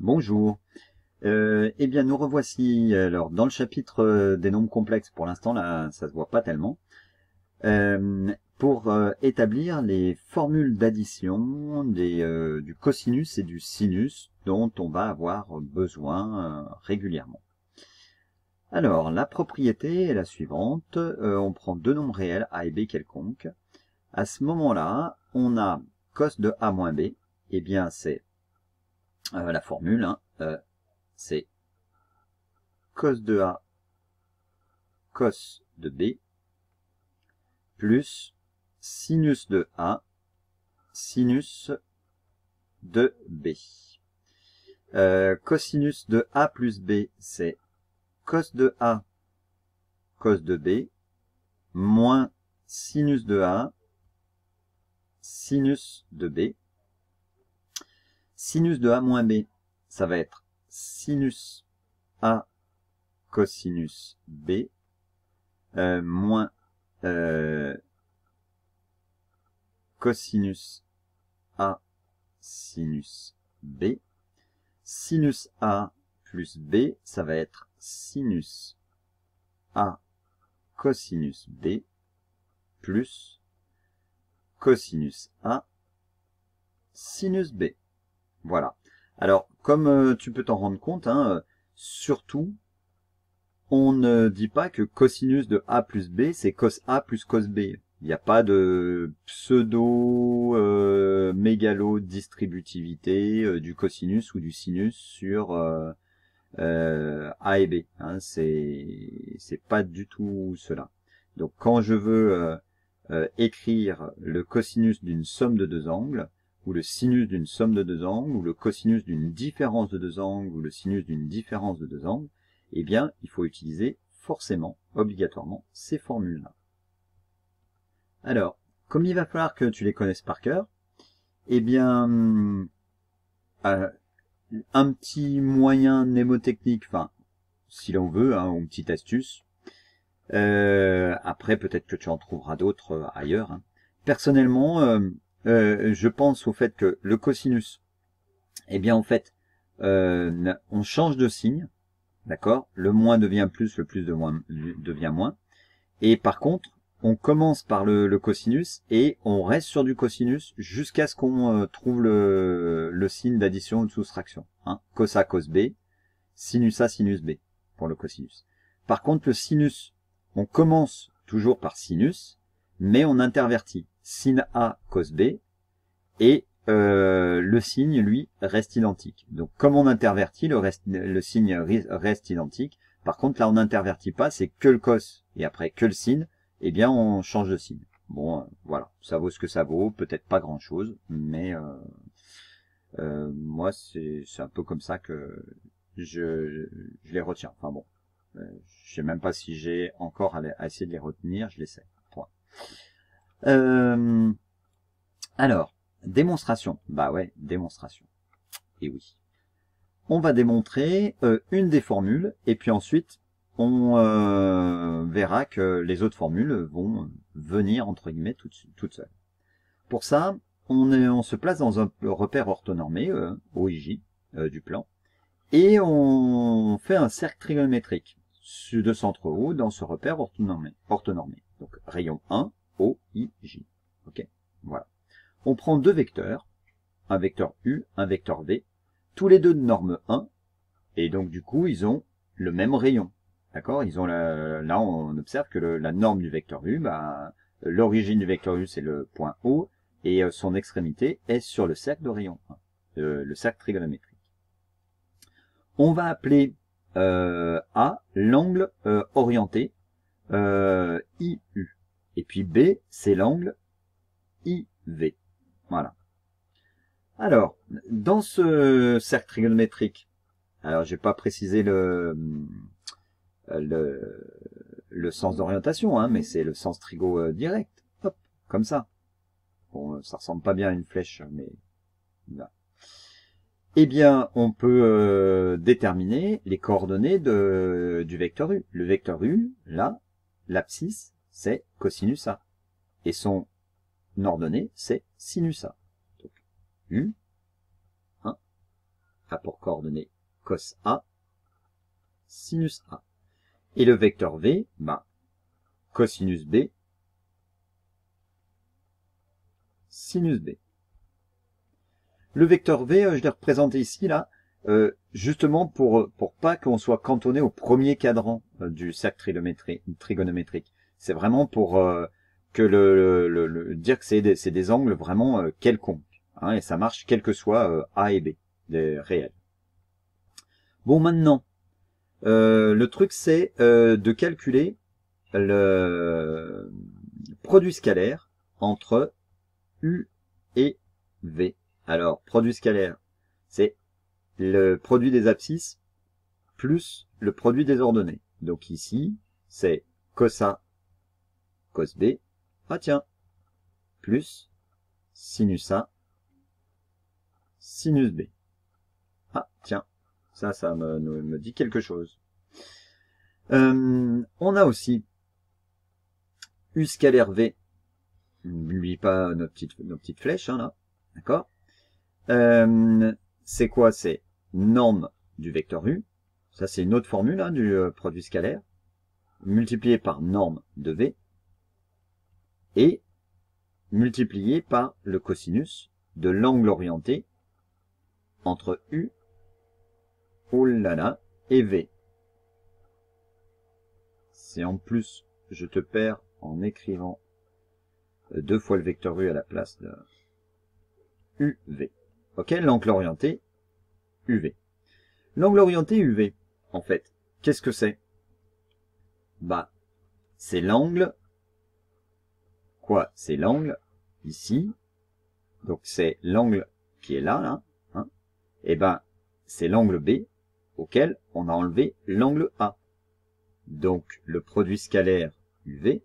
Bonjour. Eh bien, nous revoici alors dans le chapitre des nombres complexes. Pour l'instant, là, ça se voit pas tellement. Pour établir les formules d'addition du cosinus et du sinus dont on va avoir besoin régulièrement. Alors, la propriété est la suivante. On prend deux nombres réels, a et b quelconques. À ce moment-là, on a cos de a moins b. Eh bien, c'est la formule, hein, c'est cos de A, cos de B, plus sinus de A, sinus de B. Cosinus de A plus B, c'est cos de A, cos de B, moins sinus de A, sinus de B. Sinus de A moins B, ça va être sinus A cosinus B, moins cosinus A sinus B. Sinus A plus B, ça va être sinus A cosinus B plus cosinus A sinus B. Voilà. Alors, comme tu peux t'en rendre compte, hein, surtout, on ne dit pas que cosinus de A plus B, c'est cos A plus cos B. Il n'y a pas de pseudo-mégalo-distributivité du cosinus ou du sinus sur A et B. Hein, c'est pas du tout cela. Donc, quand je veux écrire le cosinus d'une somme de deux angles, ou le sinus d'une somme de deux angles, ou le cosinus d'une différence de deux angles, ou le sinus d'une différence de deux angles, eh bien, il faut utiliser forcément, obligatoirement, ces formules-là. Alors, comme il va falloir que tu les connaisses par cœur, eh bien, un petit moyen mnémotechnique, enfin, si l'on veut, hein, ou une petite astuce, après, peut-être que tu en trouveras d'autres ailleurs. Hein. Personnellement, je pense au fait que le cosinus, eh bien, en fait, on change de signe. D'accord? Le moins devient plus, le plus devient moins. Et par contre, on commence par le cosinus et on reste sur du cosinus jusqu'à ce qu'on trouve le signe d'addition ou de soustraction. Hein? Cos A, cos B, sinus A, sinus B pour le cosinus. Par contre, le sinus, on commence toujours par sinus, mais on intervertit sin A, cos B et le signe, lui, reste identique. Donc, comme on intervertit, le signe reste identique. Par contre, là, on n'intervertit pas, c'est que le cos et après que le sin, eh bien, on change de signe. Bon, voilà, ça vaut ce que ça vaut, peut-être pas grand-chose, mais moi, c'est un peu comme ça que je les retiens. Enfin bon, je sais même pas si j'ai encore à essayer de les retenir, je l'essaie. Point. Alors, démonstration. Bah ouais, démonstration. Et oui. On va démontrer une des formules et puis ensuite on verra que les autres formules vont venir entre guillemets toutes seules. Pour ça, on se place dans un repère orthonormé, OIJ, du plan, et on fait un cercle trigonométrique de centre haut dans ce repère orthonormé. Donc rayon 1, OIJ. Ok, voilà. On prend deux vecteurs, un vecteur U, un vecteur V, tous les deux de norme 1, et donc du coup ils ont le même rayon. D'accord? Ils ont là on observe que la norme du vecteur U, bah, l'origine du vecteur U c'est le point O, et son extrémité est sur le cercle de rayon 1, le cercle trigonométrique. On va appeler A l'angle orienté IU, et puis B c'est l'angle IV. Voilà. Alors, dans ce cercle trigonométrique, alors j'ai pas précisé le sens d'orientation, hein, mais c'est le sens trigo direct. Hop, comme ça. Bon, ça ressemble pas bien à une flèche, mais là. Eh bien, on peut déterminer les coordonnées du vecteur U. Le vecteur U, là, l'abscisse, c'est cosinus A. Et son ordonnée, c'est sinus A. Donc, U, 1, a pour coordonnée cos A, sinus A. Et le vecteur V, bah, cosinus B, sinus B. Le vecteur V, je l'ai représenté ici, là, justement pour pas qu'on soit cantonné au premier cadran du cercle trigonométrique. C'est vraiment pour que dire que c'est des angles vraiment quelconques. Hein, et ça marche quel que soit A et B, des réels. Bon, maintenant, le truc c'est de calculer le produit scalaire entre U et V. Alors, produit scalaire, c'est le produit des abscisses plus le produit des ordonnées. Donc ici, c'est cos A, cos B, ah tiens, plus sinus A, sinus B. Ah tiens, ça me dit quelque chose. On a aussi U scalaire V. N'oublie pas nos petites flèches, hein, là. D'accord? C'est quoi? C'est norme du vecteur U. Ça, c'est une autre formule hein, du produit scalaire. Multiplié par norme de V. Et multiplié par le cosinus de l'angle orienté entre U, oh là là, et V. Si en plus je te perds en écrivant deux fois le vecteur U à la place de UV. Ok, l'angle orienté UV. L'angle orienté UV, en fait, qu'est-ce que c'est? Bah, c'est l'angle, quoi? C'est l'angle ici, donc c'est l'angle qui est là, hein, et ben c'est l'angle B auquel on a enlevé l'angle A. Donc le produit scalaire UV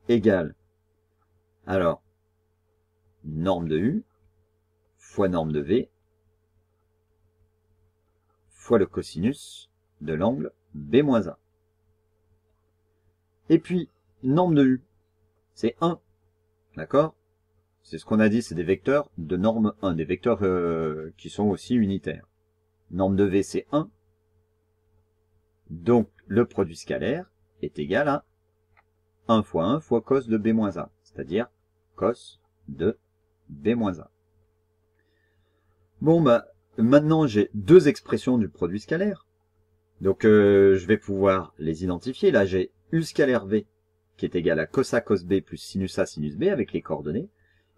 égale, alors, norme de U fois norme de V fois le cosinus de l'angle B-A. Et puis, norme de U, c'est 1, d'accord? C'est ce qu'on a dit, c'est des vecteurs de norme 1, des vecteurs qui sont aussi unitaires. Norme de V, c'est 1. Donc, le produit scalaire est égal à 1 fois 1 fois cos de B-A, c'est-à-dire cos de B-A. Bon, bah, maintenant, j'ai deux expressions du produit scalaire. Donc, je vais pouvoir les identifier. Là, j'ai U scalaire V qui est égal à cos A cos B plus sinus A sinus B avec les coordonnées.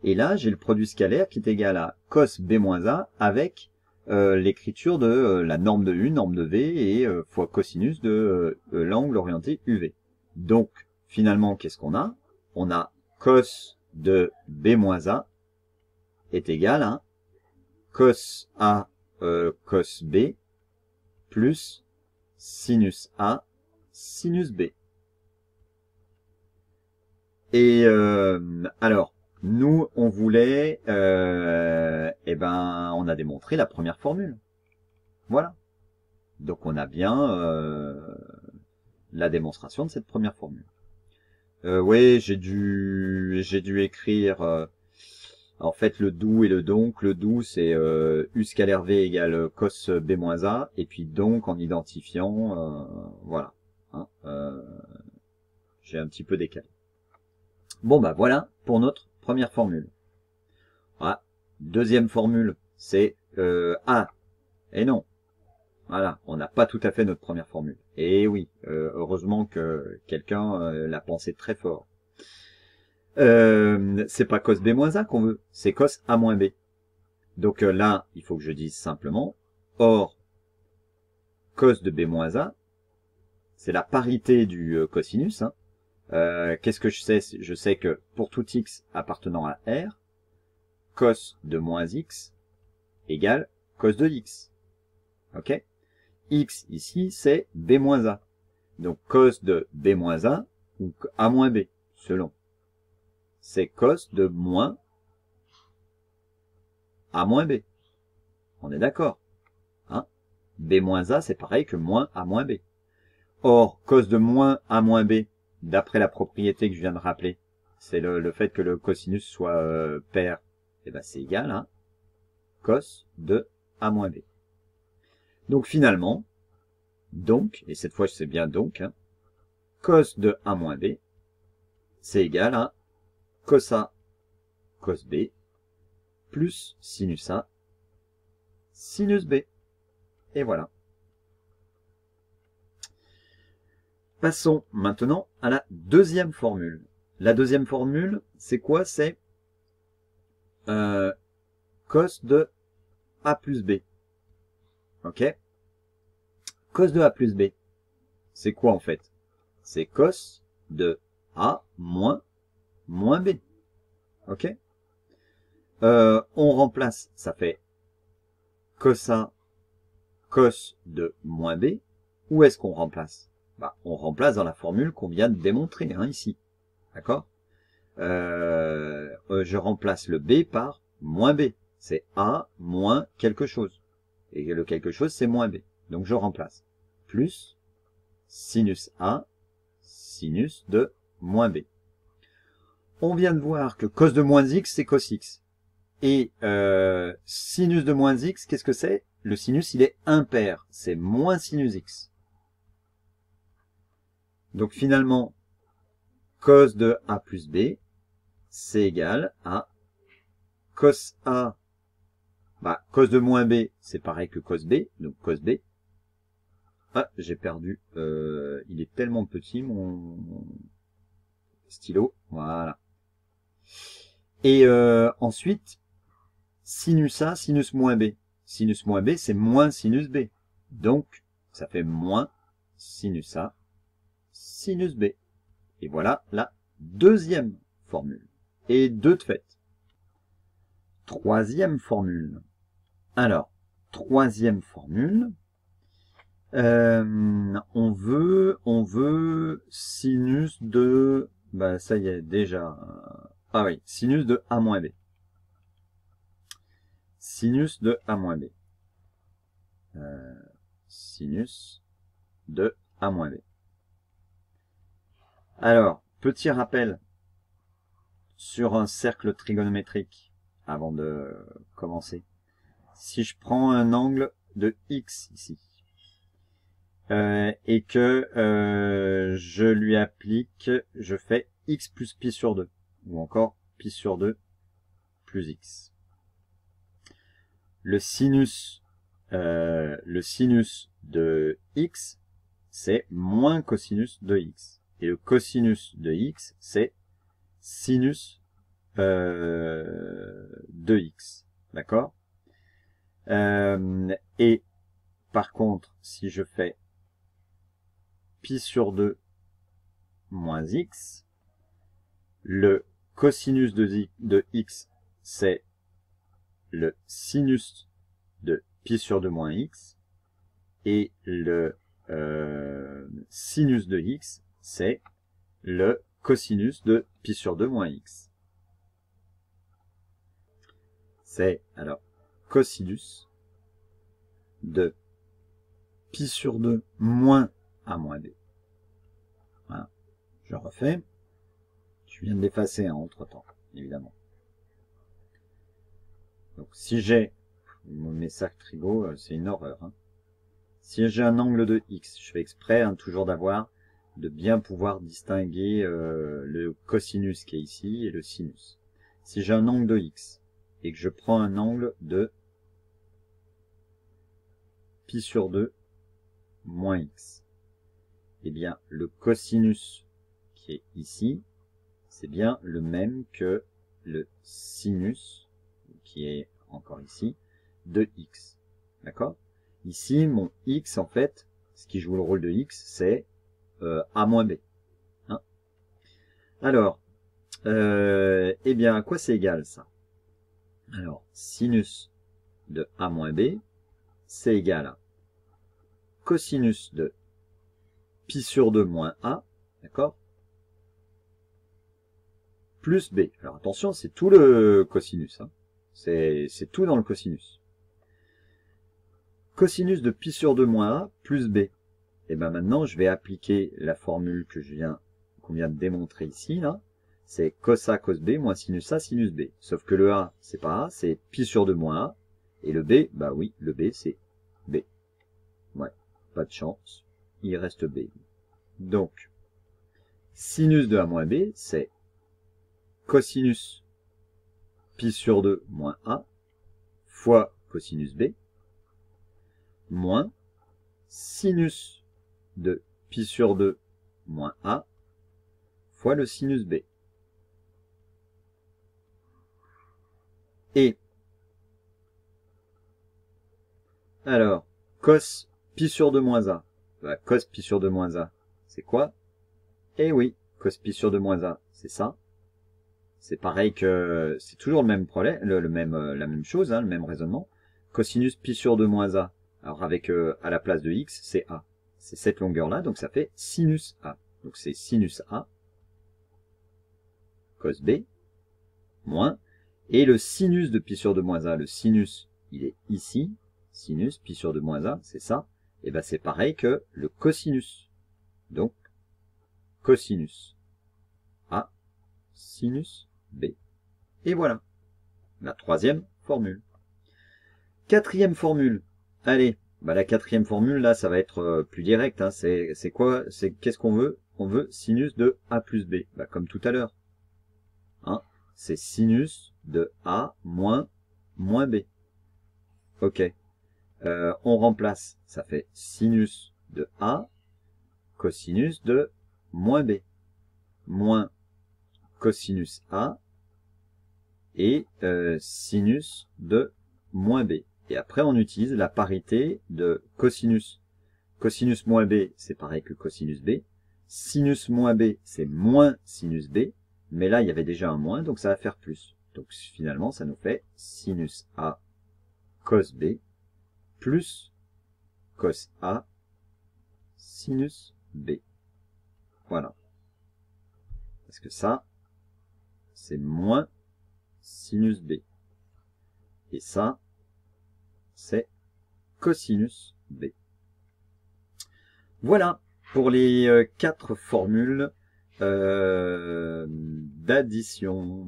Et là, j'ai le produit scalaire qui est égal à cos B-A avec l'écriture de la norme de U, norme de V et fois cosinus de l'angle orienté UV. Donc, finalement, qu'est-ce qu'on a? On a cos de B-A est égal à cos A cos B plus sinus A sinus B. Et alors, nous, on voulait, eh ben, on a démontré la première formule. Voilà. Donc, on a bien la démonstration de cette première formule. Oui, j'ai dû écrire en fait le d'où et le donc. Le d'où c'est U scalaire V égale cos B-A et puis donc en identifiant, voilà. Hein, j'ai un petit peu décalé. Bon bah voilà pour notre première formule. Ah, deuxième formule, c'est A. Et non. Voilà, on n'a pas tout à fait notre première formule. Et oui, heureusement que quelqu'un l'a pensé très fort. C'est pas cos B-A qu'on veut, c'est cos A-B. Donc là, il faut que je dise simplement, or, cos de B-A, c'est la parité du cosinus. Hein. Qu'est-ce que je sais? Je sais que pour tout x appartenant à R, cos de moins x égale cos de x. Ok? X ici, c'est B-A. Donc cos de B-A ou A-B, selon. C'est cos de moins A-B. On est d'accord. Hein? B-A, c'est pareil que moins A-B. Or, cos de moins A-B, d'après la propriété que je viens de rappeler, c'est le fait que le cosinus soit pair, et ben c'est égal à cos de A moins B. Donc finalement, donc, et cette fois c'est bien donc, hein, cos de A moins B, c'est égal à cos A cos B plus sinus A sinus B. Et voilà. Passons maintenant à la deuxième formule. La deuxième formule, c'est quoi? C'est cos de A plus B. Ok? Cos de A plus B, c'est quoi en fait? C'est cos de A moins B. Ok? On remplace, ça fait cos A cos de moins B. Où est-ce qu'on remplace? Bah, on remplace dans la formule qu'on vient de démontrer, hein, ici. D'accord? Je remplace le B par moins B. C'est A moins quelque chose. Et le quelque chose, c'est moins B. Donc je remplace. Plus sinus A, sinus de moins B. On vient de voir que cos de moins X, c'est cos X. Et sinus de moins X, qu'est-ce que c'est? Le sinus, il est impair. C'est moins sinus X. Donc finalement, cos de A plus B, c'est égal à cos A. Bah, cos de moins B, c'est pareil que cos B. Donc cos B. Ah, j'ai perdu. Il est tellement petit, mon stylo. Voilà. Et ensuite, sinus A, sinus moins B. Sinus moins B, c'est moins sinus B. Donc, ça fait moins sinus A, sinus B. Et voilà la deuxième formule. Et deux de fait. Troisième formule. Alors, troisième formule. On veut sinus de... Bah ça y est, déjà... Ah oui, sinus de A moins B. Sinus de A moins B. Sinus de A moins B. Alors, petit rappel sur un cercle trigonométrique avant de commencer. Si je prends un angle de X ici, et que je lui applique, je fais X plus pi sur 2, ou encore pi sur 2 plus X. Le sinus de X, c'est moins cosinus de X. Et le cosinus de X, c'est sinus de X. D'accord? Et par contre, si je fais pi sur 2 moins X, le cosinus de X, c'est le sinus de pi sur 2 moins X, et le sinus de X, c'est le cosinus de pi sur 2 moins X. C'est alors cosinus de pi sur 2 moins A moins B. Voilà. Je refais. Je viens de l'effacer entre temps, évidemment. Donc si j'ai mes sacs trigo, c'est une horreur. Hein. Si j'ai un angle de X, je fais exprès toujours de bien pouvoir distinguer le cosinus qui est ici et le sinus. Si j'ai un angle de X et que je prends un angle de pi sur 2 moins X, eh bien le cosinus qui est ici, c'est bien le même que le sinus qui est encore ici de X. D'accord? Ici, mon X, en fait, ce qui joue le rôle de X, c'est A moins B. Hein? Alors, eh bien, à quoi c'est égal, ça? Alors, sinus de A moins B, c'est égal à cosinus de pi sur 2 moins A, d'accord? Plus B. Alors, attention, c'est tout le cosinus. Hein? C'est tout dans le cosinus. Cosinus de pi sur 2 moins A plus B. Et bien maintenant, je vais appliquer la formule qu'on vient de démontrer ici, là. c'est cos A cos B moins sinus A sinus B. Sauf que le A, c'est pas A, c'est pi sur 2 moins A. Et le B, bah oui, le B, c'est B. Ouais, pas de chance, il reste B. Donc, sinus de A moins B, c'est cosinus pi sur 2 moins A fois cosinus B moins sinus de pi sur 2 moins A fois le sinus B. Et alors, cos pi sur 2 moins A, bah, cos pi sur 2 moins A, c'est quoi? Eh oui, cos pi sur 2 moins A, c'est ça. C'est pareil que, c'est toujours le même problème, la même chose, hein, le même raisonnement. Cosinus pi sur 2 moins A, alors avec à la place de x, c'est A. C'est cette longueur-là, donc ça fait sinus A. Donc c'est sinus A, cos B, moins, et le sinus de pi sur 2 moins A, le sinus, il est ici, sinus, pi sur 2 moins A, c'est ça, et ben c'est pareil que le cosinus. Donc, cosinus A, sinus B. Et voilà, la troisième formule. Quatrième formule, allez, bah la quatrième formule, là, ça va être plus direct, hein. C'est quoi? C'est qu'est-ce qu'on veut? On veut sinus de A plus B, bah, comme tout à l'heure. Hein, c'est sinus de A moins B. Ok. On remplace, ça fait sinus de A, cosinus de moins B, moins cosinus A, et sinus de moins B. Et après, on utilise la parité de cosinus. Cosinus moins B, c'est pareil que cosinus B. Sinus moins B, c'est moins sinus B. Mais là, il y avait déjà un moins, donc ça va faire plus. Donc finalement, ça nous fait sinus A cos B plus cos A sinus B. Voilà. Parce que ça, c'est moins sinus B. Et ça, c'est cosinus B. Voilà pour les 4 formules d'addition.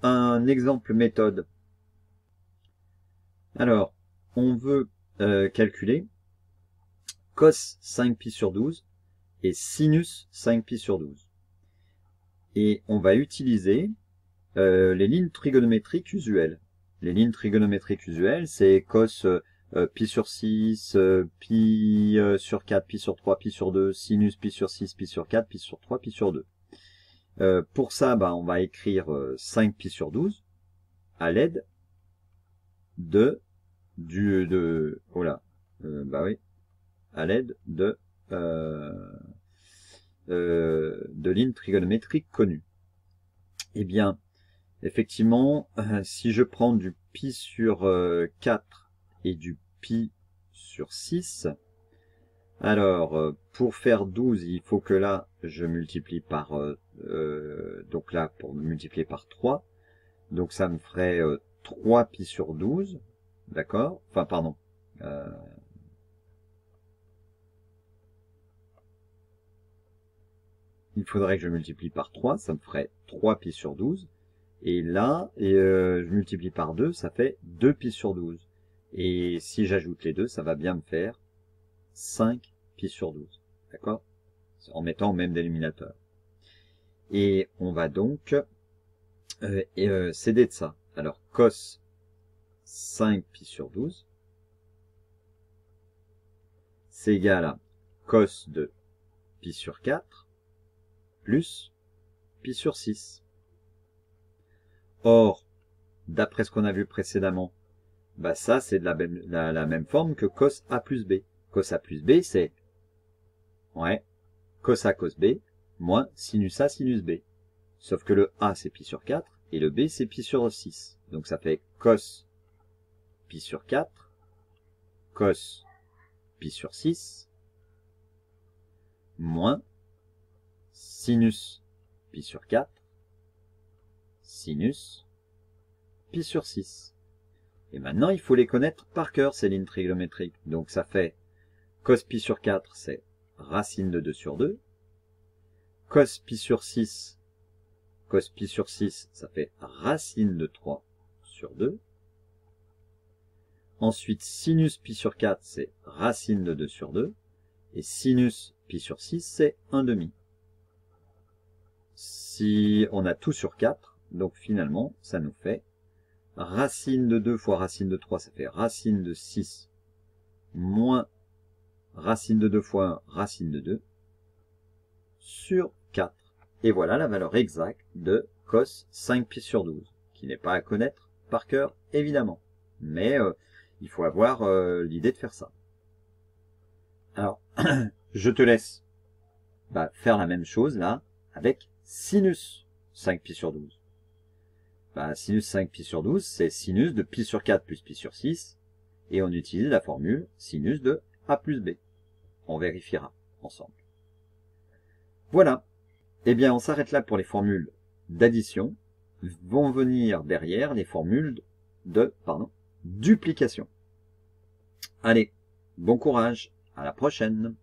Un exemple méthode. Alors, on veut calculer cos 5pi sur 12 et sinus 5pi sur 12. Et on va utiliser les lignes trigonométriques usuelles. Les lignes trigonométriques usuelles, c'est cos pi sur 6, pi sur 4, pi sur 3, pi sur 2, sinus pi sur 6, pi sur 4, pi sur 3, pi sur 2. Pour ça, bah, on va écrire 5 pi sur 12 à l'aide à l'aide de lignes trigonométriques connues. Eh bien, effectivement, si je prends du pi sur 4 et du pi sur 6, alors pour faire 12, il faut que là, je multiplie par, donc là, pour multiplier par 3, donc ça me ferait 3 pi sur 12, d'accord? Enfin, pardon. Il faudrait que je multiplie par 3, ça me ferait 3 pi sur 12. Et là, je multiplie par 2, ça fait 2 pi sur 12. Et si j'ajoute les deux, ça va bien me faire 5 pi sur 12. D'accord? En mettant au même dénominateur. Et on va donc s'aider de ça. Alors, cos 5 pi sur 12, c'est égal à cos de pi sur 4 plus pi sur 6. Or, d'après ce qu'on a vu précédemment, bah ça c'est de la même forme que cos A plus B. Cos A plus B, c'est cos A cos B moins sinus A sinus B. Sauf que le A c'est pi sur 4 et le B c'est pi sur 6. Donc ça fait cos pi sur 4, cos pi sur 6, moins sinus pi sur 4, sinus pi sur 6. Et maintenant, il faut les connaître par cœur, ces lignes trigonométriques. Donc ça fait cos pi sur 4, c'est racine de 2 sur 2. cos pi sur 6, ça fait racine de 3 sur 2. Ensuite, sinus pi sur 4, c'est racine de 2 sur 2. Et sinus pi sur 6, c'est 1/2. Si on a tout sur 4, donc finalement, ça nous fait racine de 2 fois racine de 3, ça fait racine de 6 moins racine de 2 fois 1, racine de 2 sur 4. Et voilà la valeur exacte de cos 5 pi sur 12, qui n'est pas à connaître par cœur, évidemment. Mais il faut avoir l'idée de faire ça. Alors, je te laisse faire la même chose là, avec sinus 5 pi sur 12. Sinus 5 pi sur 12, c'est sinus de pi sur 4 plus pi sur 6, et on utilise la formule sinus de a plus b. On vérifiera ensemble. Voilà. Eh bien, on s'arrête là pour les formules d'addition. Vont venir derrière les formules de duplication. Allez, bon courage, à la prochaine.